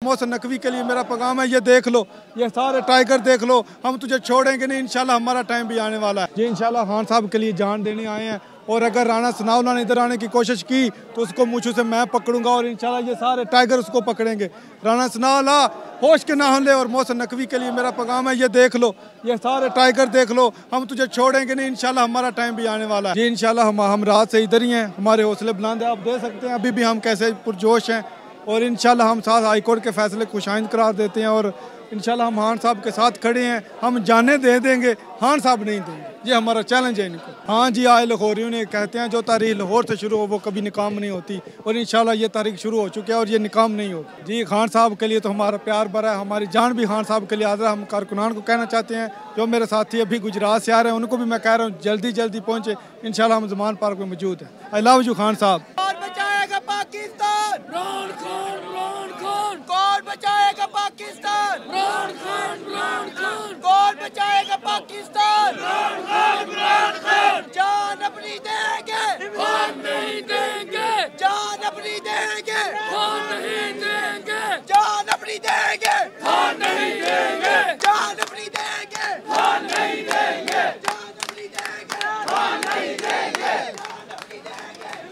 मोहसिन नकवी के लिए मेरा पैगाम है, ये देख लो, ये सारे टाइगर देख लो, हम तुझे छोड़ेंगे नहीं, इंशाल्लाह हमारा टाइम भी आने वाला है जी। इंशाल्लाह खान साहब के लिए जान देने आए हैं, और अगर राणा सनाउल्लाह ने इधर आने की कोशिश की तो उसको मूंछों से मैं पकड़ूंगा, और इंशाल्लाह ये सारे टाइगर उसको पकड़ेंगे। राणा सनाउल्लाह होश के ना ले, और मोहसिन नकवी के लिए मेरा पैगाम है, ये देख लो, ये सारे टाइगर देख लो, हम तुझे छोड़ेंगे नहीं, इंशाल्लाह हमारा टाइम भी आने वाला है जी। इंशाल्लाह हम रात से इधर ही हैं, हमारे हौसले बुलंद है, आप देख सकते हैं अभी भी हम कैसे पुरजोश हैं, और इंशाल्लाह हम साथ हाईकोर्ट के फैसले खुशाइंद करार देते हैं, और इंशाल्लाह हम खान साहब के साथ खड़े हैं, हम जाने दे देंगे, खान साहब नहीं देंगे, ये हमारा चैलेंज है इनको। हाँ जी, आए लाहौरियों ने कहते हैं जो तारीख लाहौर से शुरू हो वो कभी निकाम नहीं होती, और इंशाल्लाह ये तारीख शुरू हो चुकी है और ये निकाम नहीं होगी जी। खान साहब के लिए तो हमारा प्यार भरा है, हमारी जान भी खान साहब के लिए हाज़िर है। हम कारकुनान को कहना चाहते हैं, जो मेरे साथी अभी गुजरात से आ रहे हैं, उनको भी मैं कह रहा हूँ जल्दी जल्दी पहुँचे, इंशाल्लाह हम ज़मान पार्क में मौजूद हैं। आई लव यू खान साहब। कौन बचाएगा पाकिस्तान? इमरान खान, इमरान खान। कौन बचाएगा पाकिस्तान? इमरान खान, इमरान खान। कौन बचाएगा पाकिस्तान? इमरान खान, इमरान खान। जान अपनी देंगे, खान नहीं देंगे, जान अपनी देंगे, खान नहीं देंगे, जान अपनी देंगे, खान नहीं देंगे, जान अपनी देंगे, खान नहीं देंगे, जान अपनी देंगे, खान नहीं देंगे,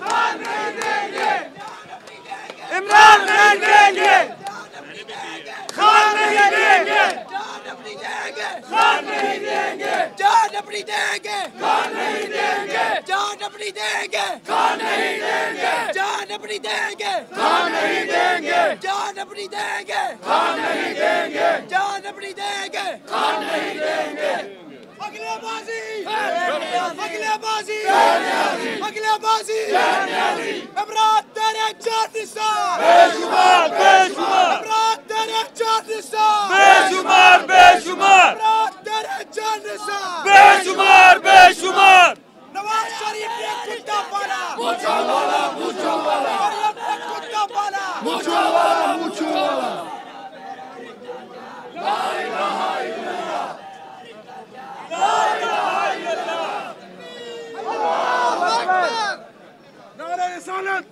खान नहीं देंगे, इमरान नहीं देंगे, खान नहीं देंगे, जान अपनी देंगे, खान नहीं देंगे, जान अपनी देंगे, खान नहीं देंगे, जान अपनी देंगे, खान नहीं देंगे, जान अपनी देंगे, खान नहीं देंगे, जान अपनी देंगे, खान नहीं देंगे, जान अपनी देंगे, खान नहीं देंगे। अगले बाजी, अगले बाजी, अगले बाजी, इमरान तेरे चार निशान, बेशुमार बेशुमार, इमरान तेरे चार निशान, बेशुमार बेशुमार, इमरान तेरे चार निशान, बेशुमार बेशुमार। नवाज शरीफ ने कुत्ता पाला, मूंछों वाला, मूंछों वाला, कुत्ता पाला, मूंछों वाला, मूंछों वाला। ला इलाहा इल्लल्लाह, ला इलाहा इल्लल्लाह, अल्लाहु अकबर। नारे रिसालत।